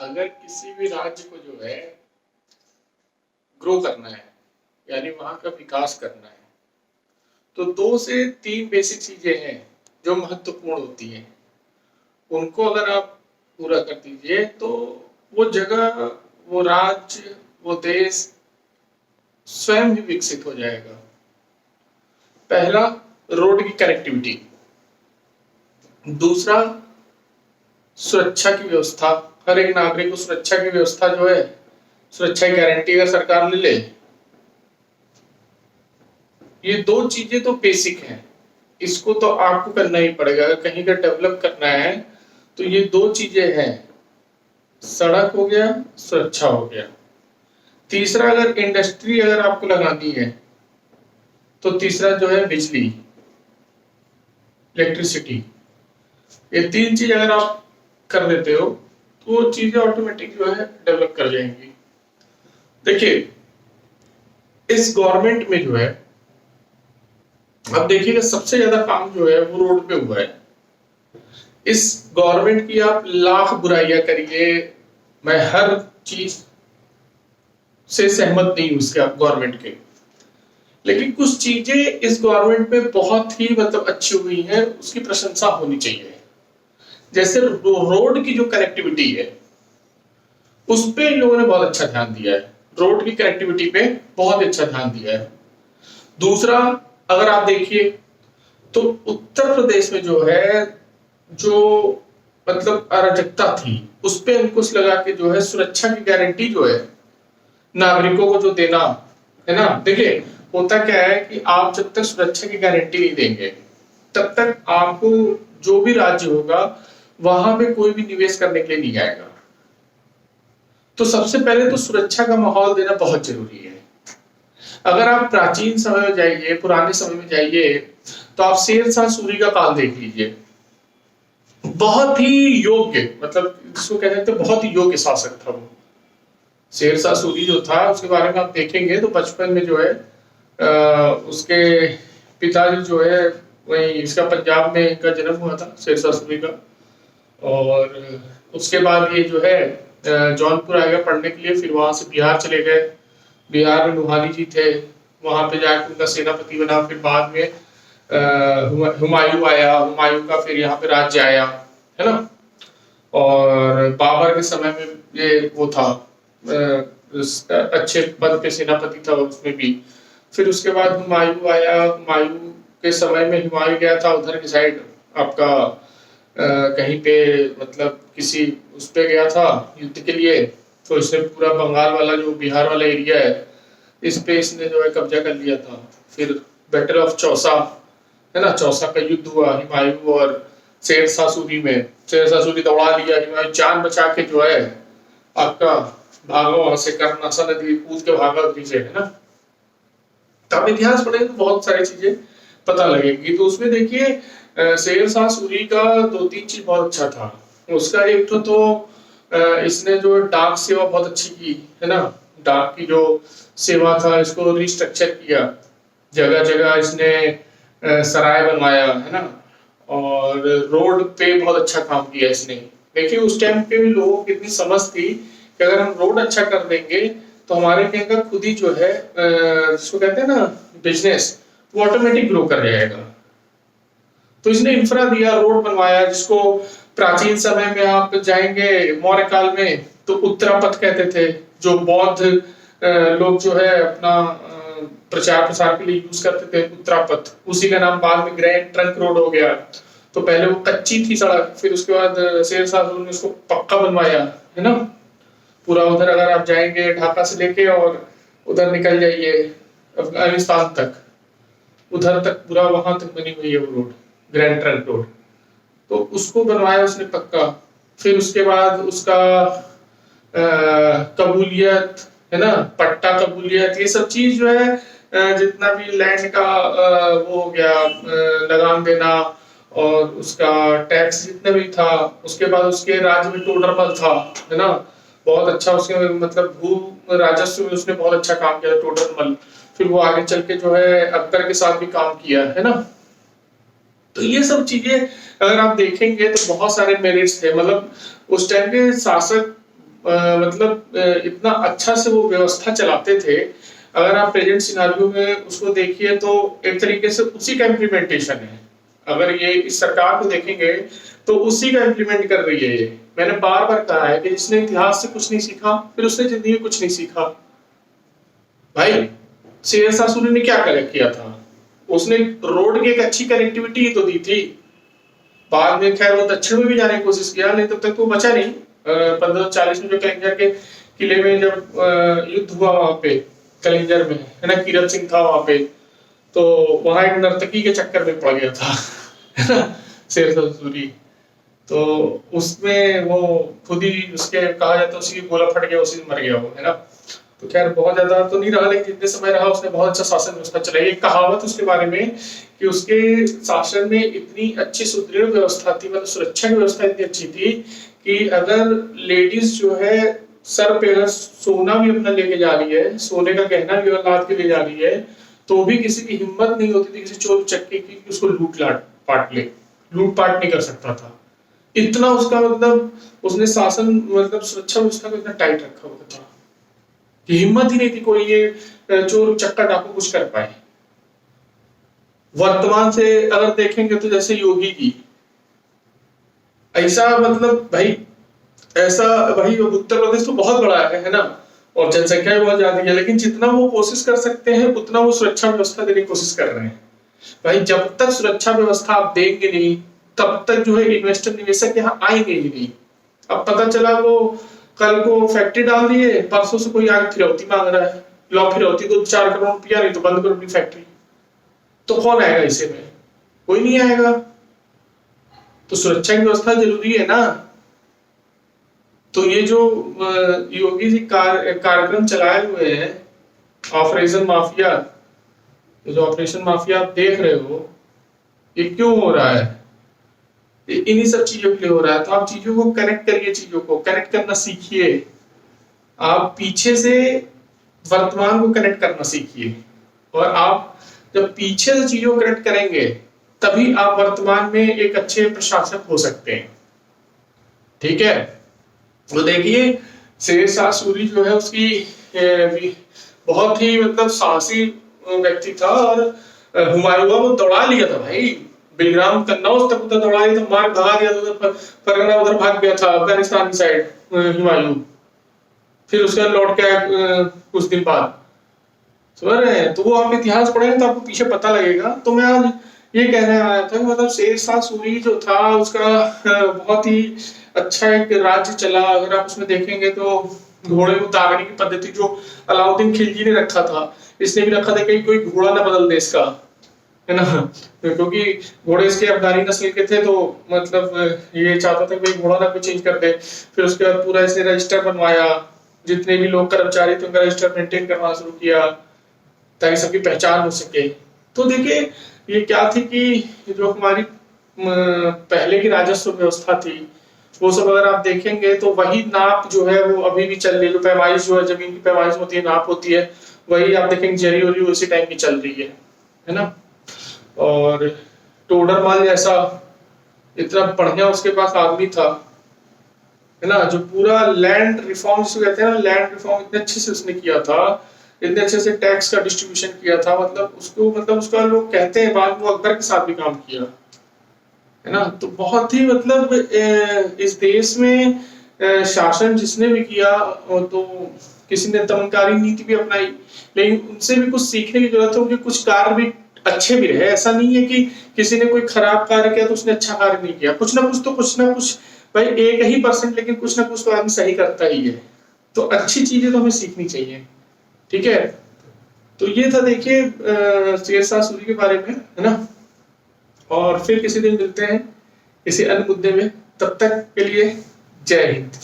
अगर किसी भी राज्य को जो है ग्रो करना है, यानी वहां का विकास करना है, तो 2 से 3 बेसिक चीजें हैं जो महत्वपूर्ण होती हैं। उनको अगर आप पूरा कर दीजिए तो वो जगह, वो राज्य, वो देश स्वयं ही विकसित हो जाएगा। पहला, रोड की कनेक्टिविटी। दूसरा, सुरक्षा की व्यवस्था। हर एक नागरिक को सुरक्षा की व्यवस्था जो है, सुरक्षा की गारंटी अगर सरकार ले ले, ये 2 चीजें तो बेसिक हैं, इसको तो आपको करना ही पड़ेगा। अगर कहीं का डेवलप करना है तो ये 2 चीजें हैं, सड़क हो गया, सुरक्षा हो गया। तीसरा, अगर इंडस्ट्री अगर आपको लगानी है तो तीसरा जो है बिजली, इलेक्ट्रिसिटी। ये 3 चीज अगर आप कर देते हो तो वो चीजें ऑटोमेटिक जो है डेवलप कर जाएंगी। देखिए, इस गवर्नमेंट में जो है, अब देखिएगा सबसे ज्यादा काम जो है वो रोड पे हुआ है। इस गवर्नमेंट की आप लाख बुराइयां करिए, मैं हर चीज से सहमत नहीं हूं इसके गवर्नमेंट के, लेकिन कुछ चीजें इस गवर्नमेंट में बहुत ही मतलब अच्छी हुई हैं, उसकी प्रशंसा होनी चाहिए। जैसे रोड की जो कनेक्टिविटी है उस पे इन लोगों ने बहुत अच्छा ध्यान दिया है, रोड की कनेक्टिविटी पे बहुत अच्छा ध्यान दिया है। दूसरा, अगर आप देखिए तो उत्तर प्रदेश में जो है, जो मतलब अराजकता थी उस पे अंकुश लगा के जो है सुरक्षा की गारंटी जो है नागरिकों को जो देना है ना। देखिए, होता क्या है कि आप जब तक सुरक्षा की गारंटी नहीं देंगे तब तक आपको जो भी राज्य होगा वहां पे कोई भी निवेश करने के लिए नहीं आएगा। तो सबसे पहले तो सुरक्षा का माहौल देना बहुत जरूरी है। अगर आप प्राचीन समय में जाइए, पुराने समय में जाइए, तो आप शेरशाह सूरी का काल देख लीजिए। बहुत ही योग्य, मतलब इसको कह सकते हैं बहुत ही योग्य शासक था वो। शेरशाह सूरी जो था उसके बारे में आप देखेंगे तो बचपन में जो है उसके पिताजी जो है वही इसका पंजाब में इनका जन्म हुआ था, शेरशाह सूरी का। और उसके बाद ये जो है जौनपुर आ गया पढ़ने के लिए, फिर वहां से बिहार चले गए। बिहार में लोहानी जी थे, वहां पे जाकर उनका सेनापति बना। फिर बाद में हुमायूं आया, हुमायूं का फिर यहाँ पे राज्य आया, है ना। और बाबर के समय में ये वो था, अच्छे पद पे सेनापति था उसमें भी। फिर उसके बाद हुमायूं आया, हुमायूं के समय में हुमायूं गया था उधर की साइड आपका कहीं पे मतलब किसी उस पे गया था युद्ध के लिए, तो इसने पूरा बंगाल वाला जो बिहार वाला एरिया है इस पे इसने जो है कब्जा कर लिया था। फिर बैटल ऑफ चौसा, है ना, चौसा का युद्ध हुआ हुमायूं और शेरशाह सूरी में। शेरशाह सूरी दौड़ा लिया, हुमायूं जान बचा के जो है आपका भागा वहां से, कर्नासा नदी कूद के भागा उधर से, है ना। तो आप इतिहास पढ़ेंगे तो बहुत सारी चीजें पता लगेगी। तो उसमें देखिए शेरशाह सूरी का 2-3 चीज बहुत अच्छा था उसका। एक तो इसने जो डाक सेवा बहुत अच्छी की, है ना। डाक की जो सेवा था इसको रिस्ट्रक्चर किया, जगह जगह इसने सराय बनवाया, है ना। और रोड पे बहुत अच्छा काम किया इसने। देखिए उस टाइम पे भी लोगों को कितनी समझ थी कि अगर हम रोड अच्छा कर देंगे तो हमारे कहीं का खुद ही जो है जिसको कहते हैं ना बिजनेस, वो ऑटोमेटिक ग्रो कर जाएगा। तो इसने इंफ्रा दिया, रोड बनवाया, जिसको प्राचीन समय में आप जाएंगे मौर्य काल में तो उत्तरापथ कहते थे, जो बौद्ध लोग जो है अपना प्रचार प्रसार के लिए यूज करते थे उत्तरापथ। उसी का नाम बाद में ग्रैंड ट्रंक रोड हो गया। तो पहले वो कच्ची थी सड़क, फिर उसके बाद शेरशाह सूरी ने उसको पक्का बनवाया, है ना। पूरा उधर अगर आप जाएंगे ढाका से लेके और उधर निकल जाइए अफगानिस्तान तक, उधर तक पूरा वहां तक बनी हुई है वो रोड, ग्रैंड ट्रंक रोड। तो उसको बनवाया उसने पक्का। फिर उसके बाद उसका कबूलियत, है ना, पट्टा कबूलियत, ये सब चीज जो है जितना भी लैंड का वो हो गया लगान देना और उसका टैक्स जितना भी था। उसके बाद उसके राज्य में टोडरमल था, है ना, बहुत अच्छा उसके मतलब भू राजस्व में उसने बहुत अच्छा काम किया टोडरमल। फिर वो आगे चल के जो है अकबर के साथ भी काम किया, है ना। तो ये सब चीजें अगर आप देखेंगे तो बहुत सारे मेरिट्स थे। मतलब उस टाइम के शासक मतलब इतना अच्छा से वो व्यवस्था चलाते थे। अगर आप प्रेजेंट सिनारियो में उसको देखिए तो एक तरीके से उसी का इम्प्लीमेंटेशन है। अगर ये इस सरकार को देखेंगे तो उसी का इम्प्लीमेंट कर रही है ये। मैंने बार बार कहा है कि जिसने इतिहास से कुछ नहीं सीखा फिर उसने जिंदगी में कुछ नहीं सीखा। भाई शेरशाह सूरी ने क्या किया था, उसने रोड की एक अच्छी कनेक्टिविटी तो दी थी। बाद में खैर वो दक्षिण में भी जाने की कोशिश किया, नहीं तब तक तो बचा नहीं। 1540 में जो कलिंगर के किले में जब युद्ध हुआ वहां पे कलिंगर में, है ना, कीरत सिंह था वहां पे, तो वहां एक नर्तकी के चक्कर में पड़ गया था है ना शेरशाह सूरी। तो उसमें वो खुद ही उसके कहा जाता है उसी की गोला फट गया, उसी से मर गया वो, है ना। तो खैर बहुत ज्यादा तो नहीं रहा, लेकिन जितने समय रहा उसने बहुत अच्छा शासन व्यवस्था चलाई। एक कहावत उसके बारे में कि उसके शासन में इतनी अच्छी सुदृढ़ व्यवस्था थी, मतलब सुरक्षा की व्यवस्था इतनी अच्छी थी कि अगर लेडीज जो है सर पे अगर सोना भी अपना लेके जा रही है, सोने का गहना भी अगर लाद के ले जा रही है, तो भी किसी की हिम्मत नहीं होती थी किसी चोर चक्के की उसको लूट पाट नहीं कर सकता था। इतना उसका मतलब उसने शासन मतलब सुरक्षा व्यवस्था को इतना टाइट रखा हुआ था कि हिम्मत ही नहीं थी कोई ये चोर चक्का डाकू कुछ कर पाए। वर्तमान से अगर देखेंगे तो जैसे योगी की ऐसा मतलब भाई ऐसा भाई उत्तर प्रदेश तो बहुत बड़ा है ना, और जनसंख्या भी बहुत ज्यादा है, लेकिन जितना वो कोशिश कर सकते हैं उतना वो सुरक्षा व्यवस्था देने की कोशिश कर रहे हैं। भाई जब तक सुरक्षा व्यवस्था आप देंगे नहीं तब तक जो है इन्वेस्टर निवेशक यहाँ आएंगे ही नहीं। अब पता चला वो कल को फैक्ट्री डाल दिए, परसों से कोई आगे फिरौती मांग रहा है, लो फिरौती तो 4 करोड़ रुपया, नहीं तो बंद करो अपनी फैक्ट्री। तो कौन आएगा इसे में? कोई नहीं आएगा। तो सुरक्षा की व्यवस्था जरूरी है ना। तो ये जो योगी जी कार्यक्रम चलाए हुए हैं ऑपरेशन माफिया, ये जो ऑपरेशन माफिया आप देख रहे हो ये क्यों हो रहा है? इन्हीं सब चीजों के लिए हो रहा है। तो आप चीजों को कनेक्ट करिए, चीजों को कनेक्ट करना सीखिए। आप पीछे से वर्तमान को कनेक्ट करना सीखिए, और आप जब पीछे से चीजों को कनेक्ट करेंगे तभी आप वर्तमान में एक अच्छे प्रशासक हो सकते हैं। ठीक है, तो देखिए शेरशाह सूरी जो है उसकी बहुत ही मतलब साहसी व्यक्ति था, और हुमायूं को दौड़ा लिया था भाई, बेलग्राम कन्नौज तक उधर दौड़ा लिया था, मार भगा दिया था, फरगना उधर भाग गया था अफगानिस्तान की साइड हुमायूं। फिर उसके बाद लौट के आया कुछ दिन बाद, समझ रहे हैं। तो वो आप इतिहास पढ़ेंगे तो आपको पीछे पता लगेगा। तो मैं आज ये कहने आया था कि मतलब शेरशाह सूरी जो था उसका बहुत ही अच्छा एक राज्य चला। अगर आप उसमें देखेंगे तो घोड़े को दागने की पद्धति जो अलाउद्दीन खिलजी ने रखा था, इसने भी रखा था कि कोई घोड़ा ना बदल दे इसका, है ना, क्योंकि घोड़े इसके अफगानी नस्ल के थे, तो मतलब ये चाहता था कि घोड़ा ना कोई चेंज कर दे। फिर उसके बाद पूरा इसने रजिस्टर बनवाया, जितने भी लोग कर्मचारी थे उनका रजिस्टर मेंटेन करना शुरू किया ताकि सबकी पहचान हो सके। तो देखिए ये क्या थी कि जो हमारी पहले की राजस्व व्यवस्था थी वो सब अगर आप देखेंगे तो वही नाप जो है वो अभी भी चल रही है। जो पैमाइश जो है जमीन की पैमाइश होती है, नाप होती है, वही आप देखेंगे जरी वरी उसी टाइम की चल रही है ना। और टोडर माल जैसा इतना बढ़िया उसके पास आदमी था, है ना, जो पूरा लैंड रिफॉर्म जिसको कहते हैं ना, लैंड रिफॉर्म इतने अच्छे से उसने किया था, इतने अच्छे से टैक्स का डिस्ट्रीब्यूशन किया था। मतलब उसको मतलब उसका लोग कहते हैं बाद में वो अकबर के साथ भी काम किया, है ना। तो बहुत ही मतलब इस देश में शासन जिसने भी किया तो किसी ने दमनकारी नीति भी अपनाई, लेकिन उनसे भी कुछ सीखने की जरूरत है। उनके कुछ कार्य भी अच्छे भी रहे। ऐसा नहीं है कि किसी ने कोई खराब कार्य किया तो उसने अच्छा कार्य नहीं किया। कुछ ना कुछ भाई 1% लेकिन कुछ ना कुछ तो आदमी सही करता ही है। तो अच्छी चीजें तो हमें सीखनी चाहिए। ठीक है, तो ये था देखिए शेरशाह सूरी के बारे में, है ना। और फिर किसी दिन मिलते हैं किसी अन्य मुद्दे में, तब तक के लिए जय हिंद।